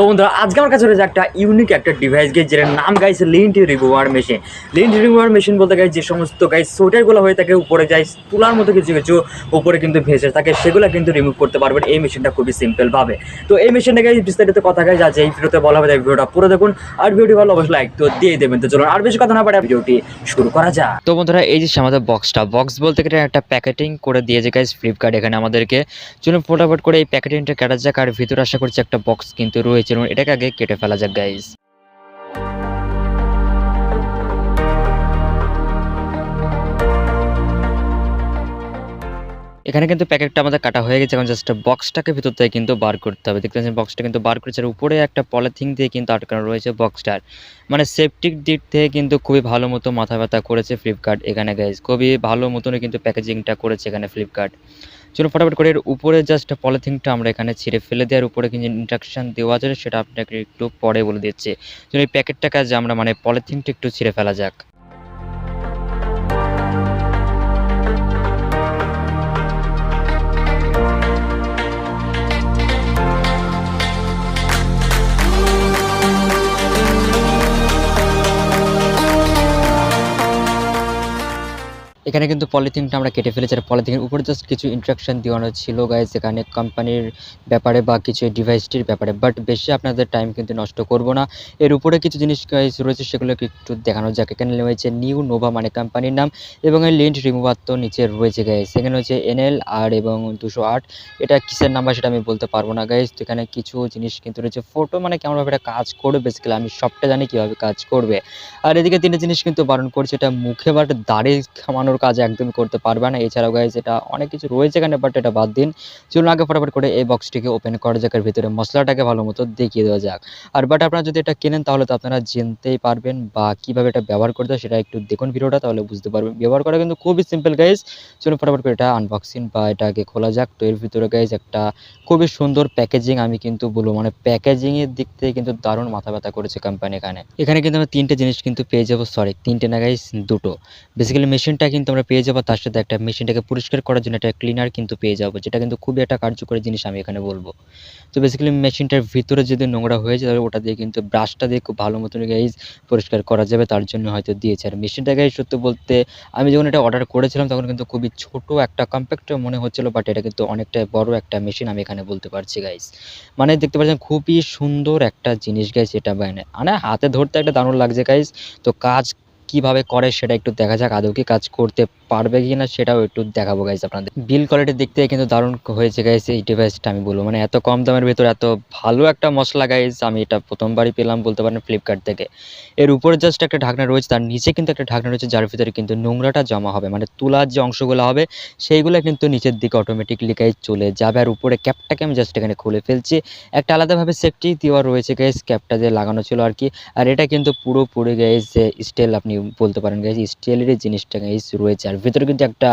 তো বন্ধুরা আজকে আমার কাছে রয়েছে একটা ইউনিক একটা ডিভাইস গাইজ, যেটার নাম গাইছে lint remover machine. Lint remover machine বলতে গাইজ যে সমস্ত গাইজ সোয়েটারগুলো হয়ে থাকে উপরে গাইজ তুলার মতো কিছু কিছু উপরে কিন্তু ভেসে থাকে, সেগুলো কিন্তু রিমুভ করতে পারবেন এই মেশিনটা খুবই সিম্পলভাবে। তো এই মেশিনটা গাইজ বিস্তারিত কথা গাইজ আছে এই ভিডিওতে বলা হবে, তাই ভিডিওটা পুরো দেখুন। আর ভিডিওটি ভালো অবশ্যই লাইক তো দিয়ে দেবেন। তো চলুন আর বেশি কথা না পারে ভিডিওটি শুরু করা যাক। তো বন্ধুরা এই যে আমাদের বক্স বলতে গেলে একটা প্যাকেটিং করে দিয়েছে গাইজ ফ্লিপকার্ট এখানে আমাদেরকে। চলুন ফটাফট করে এই প্যাকেটিংটা কাটা যাক, আর ভিতরে আশা করছি একটা বক্স কিন্তু রয়েছে, এটাকে আগে কেটে ফেলা যাক গাইজ। এখানে কিন্তু প্যাকেটটা আমাদের কাটা হয়ে গেছে, এখন জাস্ট বক্সটাকে ভিতর থেকে কিন্তু বার করতে হবে। দেখতে পাচ্ছেন বক্সটা কিন্তু বার করেছে, আর উপরে একটা পলিথিন দিয়ে কিন্তু আটকানো রয়েছে বক্সটার। মানে সেফটির দিক থেকে কিন্তু খুবই ভালো মতো মাথা ব্যথা করেছে ফ্লিপকার্ট এখানে গাইজ, খুবই ভালো মতনই কিন্তু প্যাকেজিংটা করেছে এখানে ফ্লিপকার্ট। চলুন ফটাফট করে এর উপরে জাস্ট পলিথিনটা আমরা এখানে ছিঁড়ে ফেলে দেওয়ার উপরে কিন্তু ইনস্ট্রাকশন দেওয়া আছে, সেটা আপনাকে একটু পরে বলে দিচ্ছি। চলুন এই প্যাকেটটাকে আজ আমরা মানে পলিথিনটা একটু ছিঁড়ে ফেলা যাক। এখানে কিন্তু পলিথিনটা আমরা কেটে ফেলেছি, আর পলিথিনের উপরে জাস্ট কিছু ইনস্ট্রাকশন দেওয়ানো ছিল গাইজ এখানে কোম্পানির ব্যাপারে বা কিছু ডিভাইসটির ব্যাপারে, বাট বেশি আপনাদের টাইম কিন্তু নষ্ট করব না। এর উপরে কিছু জিনিস গাইজ রয়েছে, সেগুলোকে একটু দেখানো যাক। এখানে রয়েছে নিউ নোভা মানে কোম্পানির নাম, এবং এই লিন্ট রিমুভার তো নিচে রয়েছে গাইজ। সেখানে হচ্ছে NL আর এবং 208, এটা কিসের নাম্বার সেটা আমি বলতে পারবো না গাইজ। তো এখানে কিছু জিনিস কিন্তু রয়েছে, ফটো মানে কেমনভাবে এটা কাজ করবে বেসিক্যালি আমি সবটা জানি কীভাবে কাজ করবে। আর এদিকে তিনটে জিনিস কিন্তু বারণ করছে, এটা মুখে বাট দাড়ি কামানোর কাজ একদমই করতে পারবে না। এছাড়াও গাইজ এটা অনেক কিছু রয়েছে এখানে, বাট এটা বাদ দিন। চলুন আগে ফটাফট করে এই বক্সটিকে ওপেন করা যাক, এর ভিতরে মশলাটাকে ভালো মতো দেখিয়ে দেওয়া যাক। আর বাট আপনারা যদি এটা কেনেন তাহলে তো আপনারা জানতেই পারবেন, বা কীভাবে এটা ব্যবহার করতে হয় সেটা একটু দেখুন ভিডিওটা, তাহলে বুঝতে পারবেন। ব্যবহার করা কিন্তু খুবই সিম্পল গাইজ। চলুন ফটাফট করে এটা আনবক্সিং বা এটাকে খোলা যাক। তো এর ভিতরে গাইজ একটা খুবই সুন্দর প্যাকেজিং, আমি কিন্তু বলবো মানে প্যাকেজিংয়ের দিক থেকে কিন্তু দারুণ মাথা ব্যথা করেছে কোম্পানি এখানে। এখানে কিন্তু আমরা তিনটে জিনিস কিন্তু পেয়ে যাবো, সরি তিনটে না গাইজ দুটো। বেসিক্যালি মেশিনটা কিন্তু আমরা পেয়ে যাবো, তার সাথে একটা মেশিনটাকে পরিষ্কার করার জন্য একটা ক্লিনার কিন্তু পেয়ে যাবো, যেটা কিন্তু খুবই একটা কার্যকরী জিনিস আমি এখানে বলবো। তো বেসিক্যালি মেশিনটার ভিতরে যদি নোংরা হয়ে যায় তাহলে ওটা দিয়ে কিন্তু ব্রাশটা দিয়ে খুব ভালো মতন গাইজ পরিষ্কার করা যাবে, তার জন্য হয়তো দিয়েছে। আর মেশিনটা গাইজ সত্যি বলতে আমি যখন এটা অর্ডার করেছিলাম তখন কিন্তু খুবই ছোট একটা কম্প্যাক্ট মনে হচ্ছিল, বাট এটা কিন্তু অনেকটা বড় একটা মেশিন আমি এখানে বলতে পারছি গাইজ। মানে দেখতে পাচ্ছেন খুবই সুন্দর একটা জিনিস গাইজ, এটা মানে হাতে ধরতে একটা দারুণ লাগছে গাইজ। তো কাজ কিভাবে করে সেটা একটু দেখা যাক, আদৌ কি কাজ করতে পারবে কিনা সেটাও একটু দেখাবো গাইজ আপনাদের। বিল কোয়ালিটির দিক থেকে কিন্তু দারুণ হয়েছে গাইজ এই ডিভাইসটা, আমি বলবো মানে এত কম দামের ভিতরে এত ভালো একটা মশলা গাইজ আমি এটা প্রথমবারই পেলাম বলতে পারেন ফ্লিপকার্ট থেকে। এর উপরে জাস্ট একটা ঢাকনা রয়েছে, তার নিচে কিন্তু একটা ঢাকনা রয়েছে, যার ভিতরে কিন্তু নোংরাটা জমা হবে, মানে তুলার যে অংশগুলো হবে সেইগুলো কিন্তু নিচের দিকে অটোমেটিকলি গাইজ চলে যাবে। আর উপরে ক্যাপটাকে আমি জাস্ট এখানে খুলে ফেলছি, একটা আলাদাভাবে সেফটি দেওয়া রয়েছে গাইজ, ক্যাপটা দিয়ে লাগানো ছিল আর কি। আর এটা কিন্তু পুরোপুরি গাইজ স্টিল আপনি বলতে পারেন গাইজ, স্টিলের জিনিসটা গাইজ রয়েছে। আর ভিতরে কিন্তু একটা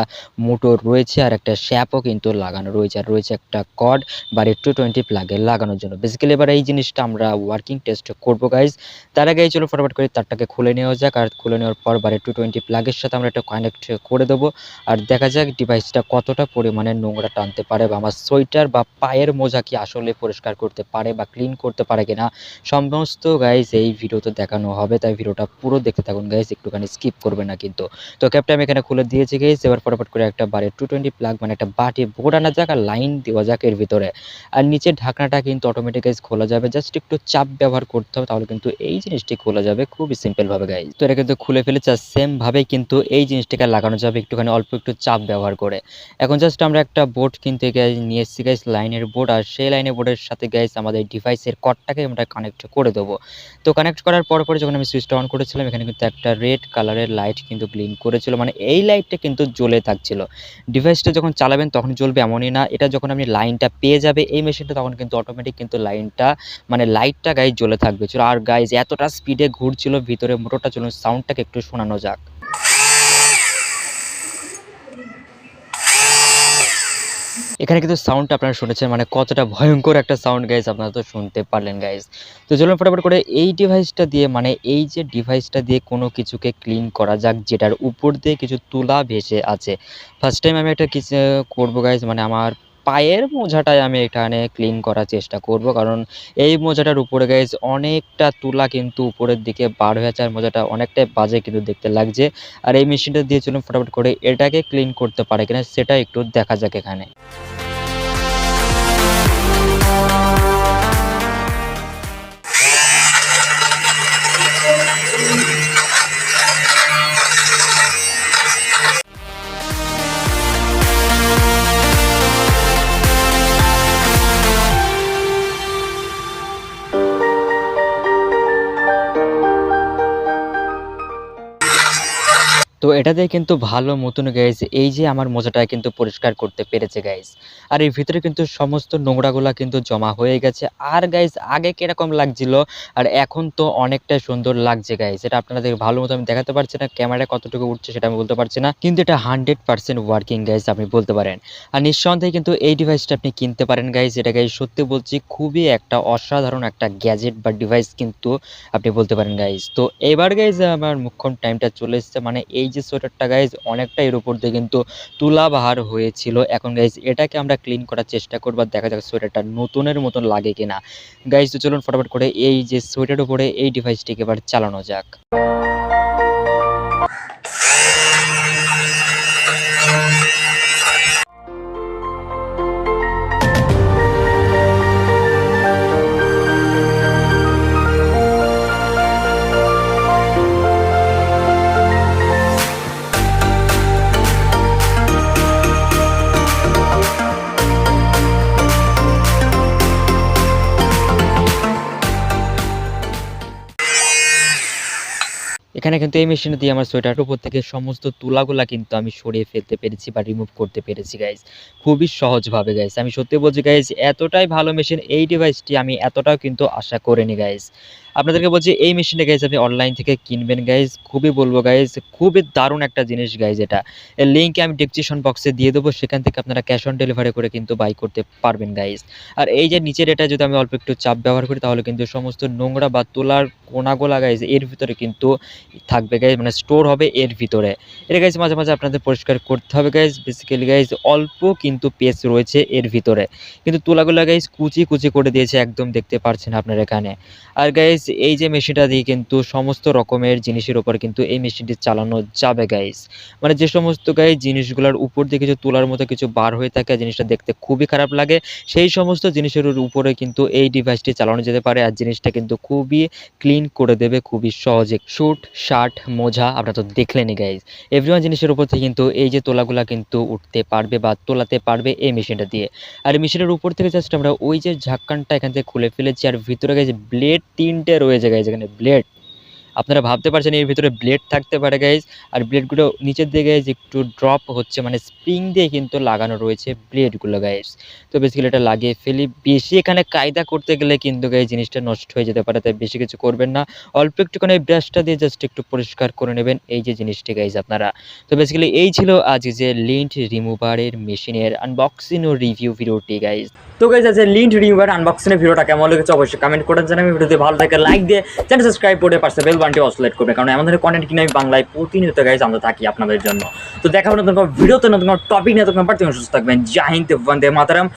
মোটর রয়েছে, আর একটা শ্যাপও কিন্তু লাগানো রয়েছে, আর রয়েছে একটা কর্ড বা 220 প্লাগে লাগানোর জন্য। বেসিক্যালি এবার এই জিনিসটা আমরা ওয়ার্কিং টেস্ট করবো গাইজ। তার আগে চলো ফটাফট করে তারটাকে খুলে নেওয়া যাক, আর খুলে নেওয়ার পর 220 প্লাগের সাথে আমরা একটা কানেক্ট করে দেবো, আর দেখা যাক ডিভাইসটা কতটা পরিমাণে নোংরা টানতে পারে, বা আমার সোয়েটার বা পায়ের মোজা কি আসলে পরিষ্কার করতে পারে বা ক্লিন করতে পারে কিনা, সমস্ত গাইজ এই ভিডিওতে দেখানো হবে। তাই ভিডিওটা পুরো দেখতে থাকুন গাইজ, একটুখানি স্কিপ করবে না কিন্তু। তো ক্যাপটা আমি এখানে খুলে দিয়েছি গাইজ, এবার ফটাফট করে একটা 220 প্লাগ মানে একটা বাটি বোর্ড আনা যাক, আর লাইন দেওয়া যাক এর ভিতরে। আর নিচের ঢাকনাটা কিন্তু অটোমেটিক গাইজ খোলা যাবে, জাস্ট একটু চাপ ব্যবহার করতে হবে, তাহলে কিন্তু এই জিনিসটি খোলা যাবে খুবই সিম্পল ভাবে গাইজ। তো এটা কিন্তু খুলে ফেলেছে, আর সেম ভাবে কিন্তু এই জিনিসটাকে লাগানো যাবে একটুখানি অল্প একটু চাপ ব্যবহার করে। এখন জাস্ট আমরা একটা বোর্ড কিনতে গাইজ নিয়ে এসেছি গাইজ, লাইনের বোর্ড, আর সেই লাইনের বোর্ডের সাথে গাইজ আমাদের ডিভাইসের কর্ডটাকে আমরা কানেক্ট করে দেবো। তো কানেক্ট করার পরে যখন আমি সুইচটা অন করেছিলাম এখানে কিন্তু একটা রেড কালারের লাইট কিন্তু গ্লিন করেছিল, মানে এই লাইটটা কিন্তু জ্বলে থাকছিল। ডিভাইসটা যখন চালাবেন তখন জ্বলবে এমনই না, এটা যখন আপনি লাইনটা পেয়ে যাবে এই মেশিনটা তখন কিন্তু অটোমেটিক কিন্তু লাইনটা মানে লাইটটা গাইজ জ্বলে থাকবে। আর গাইজ এতটা স্পিডে ঘুরছিল ভিতরে মোটরটা, চলুন সাউন্ডটাকে একটু শোনানো যাক। এখানে কিন্তু সাউন্ডটা আপনারা শুনেছেন, মানে কতটা ভয়ঙ্কর একটা সাউন্ড গাইজ আপনারা তো শুনতে পারলেন গাইজ। তো চলুন ফটাফট করে এই ডিভাইসটা দিয়ে মানে এই যে ডিভাইসটা দিয়ে কোনো কিছুকে ক্লিন করা যাক, যেটার উপর দিয়ে কিছু তুলা ভেসে আছে। ফার্স্ট টাইম আমি একটা কিছু করবো গাইজ, মানে আমার পায়ের মোজাটাই আমি এখানে ক্লিন করার চেষ্টা করব, কারণ এই মোজাটার উপরে গাইজ অনেকটা তুলা কিন্তু উপরের দিকে বার হয়ে আছে আর মোজাটা অনেকটাই বাজে কিন্তু দেখতে লাগছে। আর এই মেশিনটা দিয়ে চলুন ফটাফট করে এটাকে ক্লিন করতে পারে কিনা সেটা একটু দেখা যাক এখানে। তো এটা দিয়ে কিন্তু ভালো মতন গাইজ এই যে আমার মোজাটা কিন্তু পরিষ্কার করতে পেরেছে গাইজ। আর এর ভিতরে কিন্তু সমস্ত নোংরাগুলা কিন্তু জমা হয়ে গেছে। আর গাইজ আগে কিরকম লাগছিল আর এখন তো অনেকটাই সুন্দর লাগছে গাইজ। এটা আপনাদের ভালো মতো আমি দেখাতে পারছি না, ক্যামেরায় কতটুকু উঠছে সেটা আমি বলতে পারছি না, কিন্তু এটা 100% ওয়ার্কিং গাইজ আপনি বলতে পারেন। আর নিঃসন্দেহে কিন্তু এই ডিভাইসটা আপনি কিনতে পারেন গাইজ। এটা গাইজ সত্যি বলছি খুবই একটা অসাধারণ একটা গ্যাজেট বা ডিভাইস কিন্তু আপনি বলতে পারেন গাইজ। তো এবার গাইজ আমার মুখ্যম টাইমটা চলে এসছে, মানে এই যে সোয়েটারটা গাইজ অনেকটা এর উপর দিয়ে কিন্তু তুলা বাহার হয়েছিল। এখন গাইজ এটাকে আমরা ক্লিন করার চেষ্টা করবো, দেখা যাক সোয়েটারটা নতুনের মতন লাগে কিনা গাইজ। তো চলুন ফটাফট করে এই যে সোয়েটারের উপরে এই ডিভাইসটিকে এবার চালানো যাক। এখানে কিন্তু এই মেশিন দিয়ে আমার সোয়েটারের উপর থেকে সমস্ত তুলাগুলা কিন্তু আমি সরিয়ে ফেলতে পেরেছি বা রিমুভ করতে পেরেছি গাইজ, খুবই সহজভাবে গাইজ। আমি সত্যি বলছি গাইজ এতটাই ভালো মেশিন এই ডিভাইসটি আমি এতটাও কিন্তু আশা করিনি গাইজ। আপনাদেরকে বলছি এই মেশিনটা গাইজ আপনি অনলাইন থেকে কিনবেন গাইজ, খুবই বলবো গাইজ খুবই দারুণ একটা জিনিস গাইজ। এটা এর লিঙ্ক আমি ডেসক্রিপশন বক্সে দিয়ে দেবো, সেখান থেকে আপনারা ক্যাশ অন ডেলিভারি করে কিন্তু বাই করতে পারবেন গাইজ। আর এই যে নিচের এটা যদি আমি অল্প একটু চাপ ব্যবহার করি তাহলে কিন্তু সমস্ত নোংরা বা তুলার কোনাগুলা গাইজ এর ভিতরে কিন্তু থাকবে গাইজ, মানে স্টোর হবে এর ভিতরে। এটা গাইজ মাঝে মাঝে আপনাদের পরিষ্কার করতে হবে গাইজ। বেসিক্যালি গাইজ অল্প কিন্তু পেস রয়েছে এর ভিতরে, কিন্তু তুলাগুলা গাইজ কুচি কুচি করে দিয়েছে একদম, দেখতে পাচ্ছেন আপনারা এখানে। আর গাইজ এই যে মেশিনটা দিয়ে কিন্তু সমস্ত রকমের জিনিসের উপর কিন্তু এই মেশিনটি চালানো যাবে গাইজ। মানে যে সমস্ত গাইজ জিনিসগুলোর উপর দিয়ে কিছু তুলার মতো কিছু বার হয়ে থাকে, জিনিসটা দেখতে খুবই খারাপ লাগে, সেই সমস্ত জিনিসের উপরে কিন্তু এই ডিভাইসটি চালানো যেতে পারে। আর জিনিসটা কিন্তু খুবই ক্লিন করে দেবে খুবই সহজে। স্যুট, শার্ট, মোজা আপনারা তো দেখলেনই গাইজ, এভরিওয়ান জিনিসের উপর থেকে কিন্তু এই যে তোলাগুলা কিন্তু উঠতে পারবে বা তোলাতে পারবে এই মেশিনটা দিয়ে। আর মেশিনের উপর থেকে জাস্ট আমরা ওই যে ঝাক্কানটা এখান থেকে খুলে ফেলেছি, আর ভিতরে গাইজ ব্লেড 3টে রয়েছে গাইজ, এখানে ব্লেড আপনারা ভাবতে পারছেন এর ভিতরে ব্লেড থাকতে পারে গাইজ। আর ব্লেডগুলো নিচের দিকে গাইজ একটু ড্রপ হচ্ছে, মানে স্প্রিং দিয়ে কিন্তু লাগানো রয়েছে ব্লেডগুলো গাইজ। তো বেসিক্যালি এটা লাগিয়ে ফেলি, বেশি এখানে কায়দা করতে গেলে কিন্তু গাইজ জিনিসটা নষ্ট হয়ে যেতে পারে, তাই বেশি কিছু করবেন না, অল্প একটুখানি ব্রাশটা দিয়ে জাস্ট একটু পরিষ্কার করে নেবেন এই যে জিনিসটি গাইজ আপনারা। তো বেসিক্যালি এই ছিল আজ যে লিন্ট রিমুভারের মেশিনের আনবক্সিং ও রিভিউ ভিডিওটি গাইজ। তো গাইজ আছে লিন্ট রিমুভার আনবক্সিংয়ের ভিডিওটা কেমন লেগেছে অবশ্যই কমেন্ট করে জানাবেন। ভিডিওতে ভালো থাকে লাইক দিয়ে চ্যানেল সাবস্ক্রাইব করে পাশে বেল বাটনটি অসলেট করবে, কারণ আমাদের কন্টেন্ট কিনে আমি বাংলায় প্রতিনিয়ত গাইজ আমরা থাকি আপনাদের জন্য। তো দেখা হবে নতুন কোনো ভিডিওতে, নতুন কোনো টপিক নিয়ে, তখন সুস্থ থাকবেন। জয় হিন্দ, বন্দে মাতরম।